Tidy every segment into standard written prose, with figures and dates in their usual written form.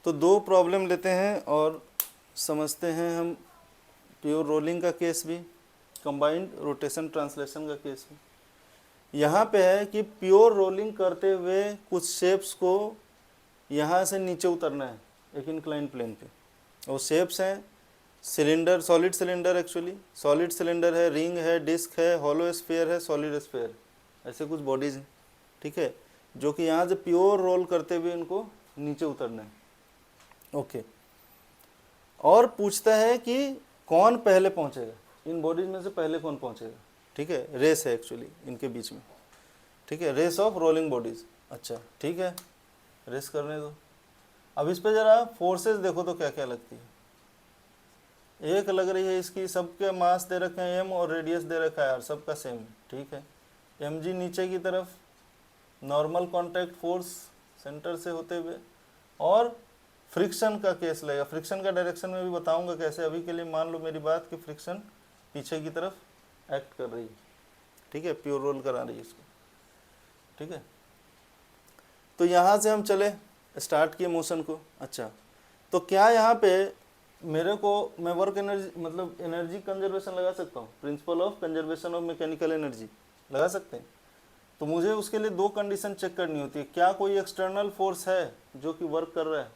तो दो प्रॉब्लम लेते हैं और समझते हैं हम प्योर रोलिंग का केस भी, कंबाइंड रोटेशन ट्रांसलेशन का केस भी। यहाँ पे है कि प्योर रोलिंग करते हुए कुछ शेप्स को यहाँ से नीचे उतरना है एक इंक्लाइन प्लेन पे। वो शेप्स हैं cylinder, solid cylinder, actually solid cylinder है, रिंग है, डिस्क है, हॉलो स्फीयर है, सॉलिड स्फीयर, ऐसे कुछ बॉडीज हैं, ठीक है, जो कि यहाँ से प्योर रोल करते हुए इनको नीचे उतरना है। ओके, और पूछता है कि कौन पहले पहुँचेगा, इन बॉडीज में से पहले कौन पहुँचेगा, ठीक है, रेस है एक्चुअली इनके बीच में, ठीक है, रेस ऑफ रोलिंग बॉडीज। अच्छा ठीक है, रेस करने दो। अब इस पे ज़रा फोर्सेस देखो तो क्या क्या लगती है। एक लग रही है इसकी, सबके मास दे रखे हैं m और रेडियस दे रखा है r, सबका सेम है, ठीक है। mg नीचे की तरफ, नॉर्मल कांटेक्ट फोर्स सेंटर से होते हुए, और फ्रिक्शन का केस लगेगा। फ्रिक्शन का डायरेक्शन में भी बताऊंगा कैसे। अभी के लिए मान लो मेरी बात कि फ्रिक्शन पीछे की तरफ एक्ट कर रही है, ठीक है, प्योर रोल करा रही है इसको, ठीक है। तो यहाँ से हम चले, स्टार्ट किए मोशन को। अच्छा, तो क्या यहाँ पे मेरे को, मैं वर्क एनर्जी मतलब एनर्जी कंजर्वेशन लगा सकता हूँ, principle of conservation of mechanical energy लगा सकते हैं। तो मुझे उसके लिए दो कंडीशन चेक करनी होती है। क्या कोई एक्सटर्नल फोर्स है जो कि वर्क कर रहा है,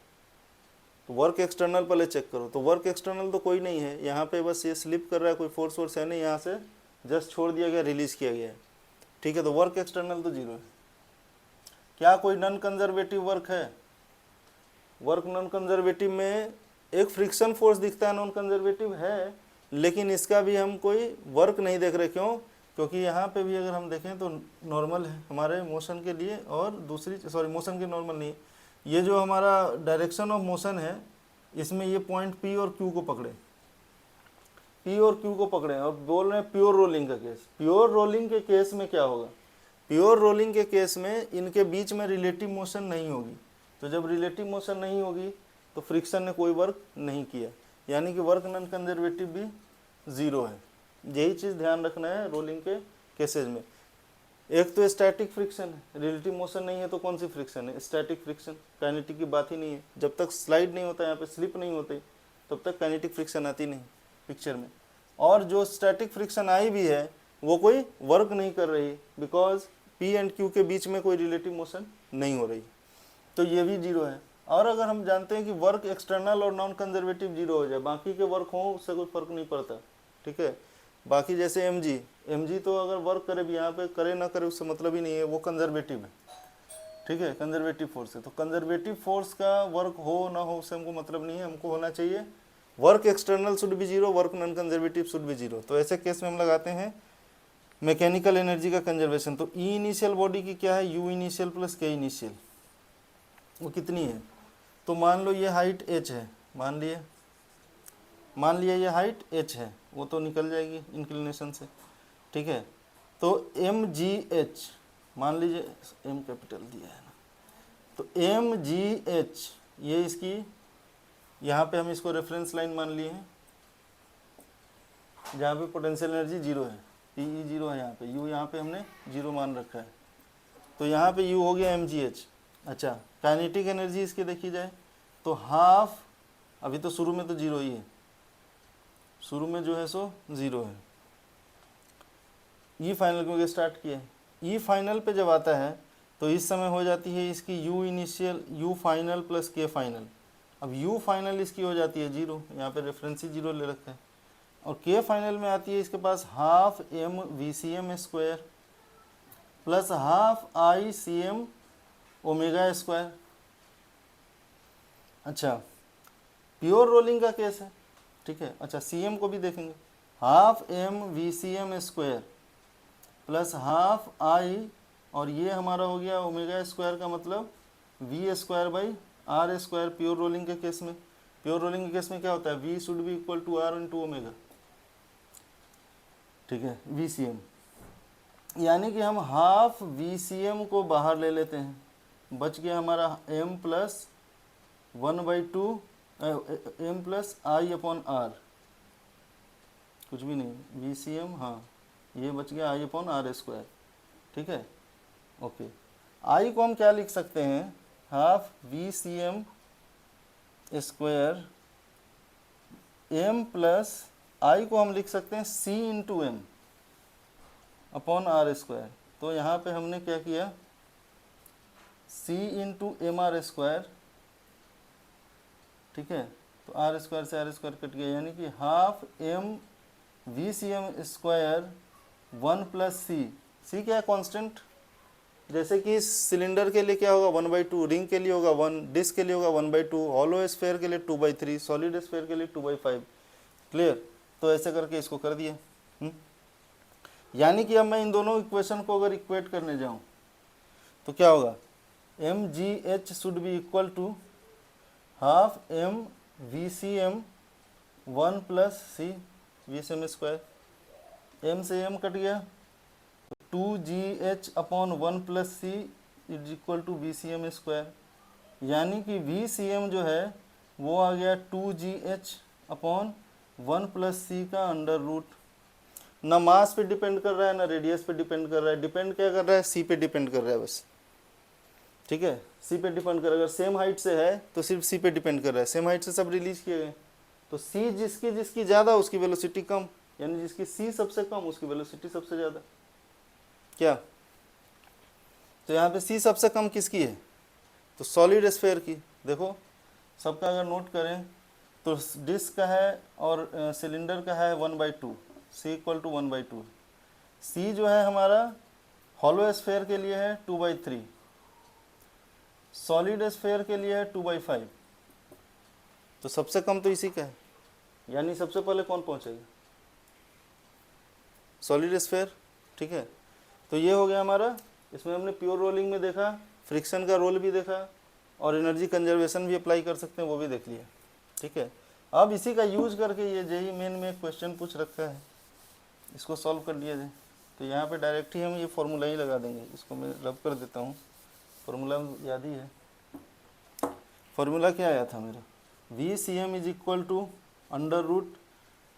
तो वर्क एक्सटर्नल पहले चेक करो। तो वर्क एक्सटर्नल तो कोई नहीं है यहाँ पे, बस ये स्लिप कर रहा है, कोई फोर्स वोर्स है नहीं, यहाँ से जस्ट छोड़ दिया गया, रिलीज किया गया है, ठीक है। तो वर्क एक्सटर्नल तो जीरो है। क्या कोई नॉन कंजर्वेटिव वर्क है, वर्क नॉन कंजर्वेटिव में एक फ्रिक्शन फोर्स दिखता है, नॉन कंजर्वेटिव है, लेकिन इसका भी हम कोई वर्क नहीं देख रहे। क्यों? क्योंकि यहाँ पे भी अगर हम देखें तो नॉर्मल है हमारे मोशन के लिए, और दूसरी सॉरी मोशन के नॉर्मल नहीं, ये जो हमारा डायरेक्शन ऑफ मोशन है इसमें ये पॉइंट P और Q को पकड़े, P और Q को पकड़े, और बोल रहे हैं प्योर रोलिंग का केस। प्योर रोलिंग के केस में क्या होगा, प्योर रोलिंग के केस में इनके बीच में रिलेटिव मोशन नहीं होगी। तो जब रिलेटिव मोशन नहीं होगी तो फ्रिक्शन ने कोई वर्क नहीं किया, यानी कि वर्क नॉन कंजर्वेटिव भी ज़ीरो है। यही चीज़ ध्यान रखना है रोलिंग के केसेज में। एक तो स्टैटिक फ्रिक्शन है, रिलेटिव मोशन नहीं है तो कौन सी फ्रिक्शन है, स्टैटिक फ्रिक्शन, काइनेटिक की बात ही नहीं है। जब तक स्लाइड नहीं होता, यहाँ पे स्लिप नहीं होती, तब तक काइनेटिक फ्रिक्शन आती नहीं पिक्चर में। और जो स्टैटिक फ्रिक्शन आई भी है वो कोई वर्क नहीं कर रही, बिकॉज P एंड Q के बीच में कोई रिलेटिव मोशन नहीं हो रही, तो ये भी जीरो है। और अगर हम जानते हैं कि वर्क एक्सटर्नल और नॉन कंजर्वेटिव जीरो हो जाए, बाकी के वर्क हों उससे कोई फर्क नहीं पड़ता, ठीक है। बाकी जैसे mg तो अगर वर्क करे भी यहाँ पे, करे ना करे उससे मतलब ही नहीं है, वो कंजर्वेटिव है, ठीक है, कंजर्वेटिव फोर्स है। तो कंजर्वेटिव फोर्स का वर्क हो ना हो उससे हमको मतलब नहीं है, हमको होना चाहिए work external should be zero, work non conservative should be zero. तो ऐसे केस में हम लगाते हैं मैकेनिकल एनर्जी का कंजर्वेशन। तो ई इनिशियल बॉडी की क्या है, यू इनिशियल प्लस के इनिशियल, वो कितनी है। तो मान लो ये हाइट h है, मान लिया ये हाइट h है, वो तो निकल जाएगी इंक्लिनेशन से, ठीक है। तो mgh मान लीजिए, m कैपिटल दिया है ना, तो mgh ये इसकी, यहाँ पे हम इसको रेफरेंस लाइन मान लिए हैं जहाँ पे पोटेंशियल एनर्जी जीरो है, PE जीरो है, यहाँ पे U यहाँ पे हमने जीरो मान रखा है, तो यहाँ पे U हो गया mgh। अच्छा, काइनेटिक एनर्जी इसकी देखी जाए तो हाफ, अभी तो शुरू में तो जीरो ही है, शुरू में जो है सो जीरो है। ई फाइनल क्योंकि स्टार्ट किया है, ई फाइनल पे जब आता है तो इस समय हो जाती है इसकी you initial, you final plus के फाइनल। अब यू फाइनल इसकी हो जाती है जीरो, यहाँ पे रेफरेंस ही जीरो ले रखा है, और के फाइनल में आती है इसके पास half m VCM square plus half ICM omega square. अच्छा, प्योर रोलिंग का केस है, ठीक है। अच्छा, CM को भी देखेंगे, half m VCM square plus half I, और ये हमारा हो गया ओमेगा स्क्वायर का मतलब V square by R square. Pure rolling के केस में, प्योर रोलिंग के केस में क्या होता है, V should be equal to R into omega, ठीक है, VCM। यानी कि हम हाफ VCM को बाहर ले लेते हैं, बच गया हमारा m plus 1/2 m plus I upon R, कुछ भी नहीं, VCM, हाँ ये बच गया I अपॉन R स्क्वायर, ठीक है, ओके। I को हम क्या लिख सकते हैं, half VCM square M plus I को हम लिख सकते हैं C into M upon R square. तो यहाँ पे हमने क्या किया, C into M R square, ठीक है। तो आर स्क्वायर से आर स्क्वायर कट गया, यानी कि half M V C M square 1 plus C क्या है कांस्टेंट, जैसे कि सिलेंडर के लिए क्या होगा 1/2, रिंग के लिए होगा 1, डिस्क के लिए होगा 1/2, हॉलो स्फेयर के लिए 2/3, सॉलिड स्फेयर के लिए 2/5। क्लियर। तो ऐसे करके इसको कर दिया। यानी कि अब मैं इन दोनों इक्वेशन को अगर इक्वेट करने जाऊं तो क्या होगा, M G H should be equal to half M V C M 1 plus C V C M square, M से एम कट गया, 2GH upon 1 plus C is equal to V C M square. यानी कि we C M जो है वो आ गया 2GH upon 1 plus सी का under root. ना मास पे डिपेंड कर रहा है ना रेडियस पे डिपेंड कर रहा है, डिपेंड क्या कर रहा है, सी पे डिपेंड कर रहा है बस, ठीक है। सी पे डिपेंड कर रहा है, अगर सेम हाइट से है तो सिर्फ सी पे डिपेंड कर रहा है, सेम हाइट से सब रिलीज किए गए। तो सी जिसकी जिसकी ज़्यादा उसकी वेलोसिटी कम, यानी जिसकी सी सबसे कम उसकी वेलोसिटी सबसे ज़्यादा। क्या, तो यहाँ पे सी सबसे कम किसकी है, तो सॉलिड स्फेयर की। देखो सबका अगर नोट करें तो डिस्क का है और सिलेंडर का है 1/2, सी इक्वल टू 1/2। सी जो है हमारा हॉलो स्फेयर के लिए है 2/3, सॉलिड स्फेयर के लिए है 2/5। तो सबसे कम तो इसी का है, यानी सबसे पहले कौन पहुंचेगा, सॉलिड स्फेयर, ठीक है। तो ये हो गया हमारा, इसमें हमने प्योर रोलिंग में देखा, फ्रिक्शन का रोल भी देखा और एनर्जी कंजर्वेशन भी अप्लाई कर सकते हैं वो भी देख लिया, ठीक है। अब इसी का यूज करके ये जेई मेन में एक क्वेश्चन पूछ रखा है, इसको सॉल्व कर लिया जाए। तो यहाँ पे डायरेक्ट ही हम ये फॉर्मूला ही लगा देंगे, इसको मैं रब कर देता हूँ, फॉर्मूला याद ही है। फॉर्मूला क्या आया था मेरा, V C M is equal to under root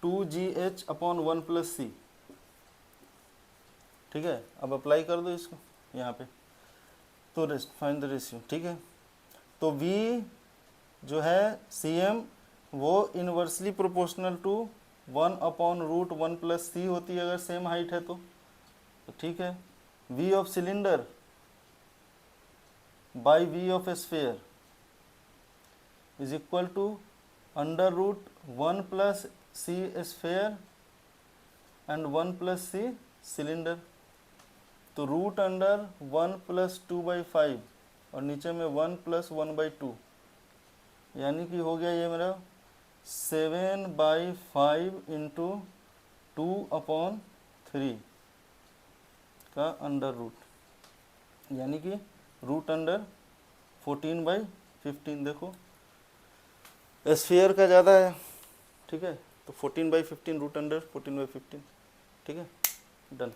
2GH upon 1 plus C, ठीक है। अब अप्लाई कर दो इसको यहाँ पे, तो फाइंड द रेशियो, ठीक है। तो V जो है CM वो inversely proportional to 1 upon root 1 plus C होती है अगर सेम हाइट है तो ठीक है। V of cylinder by V of sphere is equal to under root 1 plus C sphere and 1 plus C cylinder. तो रूट अंडर 1 प्लस 2/5 और नीचे में 1 प्लस 1/2, यानी कि हो गया ये मेरा 7/5 इंटू 2/3 का अंडर रूट, यानी कि रूट अंडर 14/15। देखो स्फीयर का ज़्यादा है, ठीक है, तो 14/15 रूट अंडर 14/15, ठीक है, डन।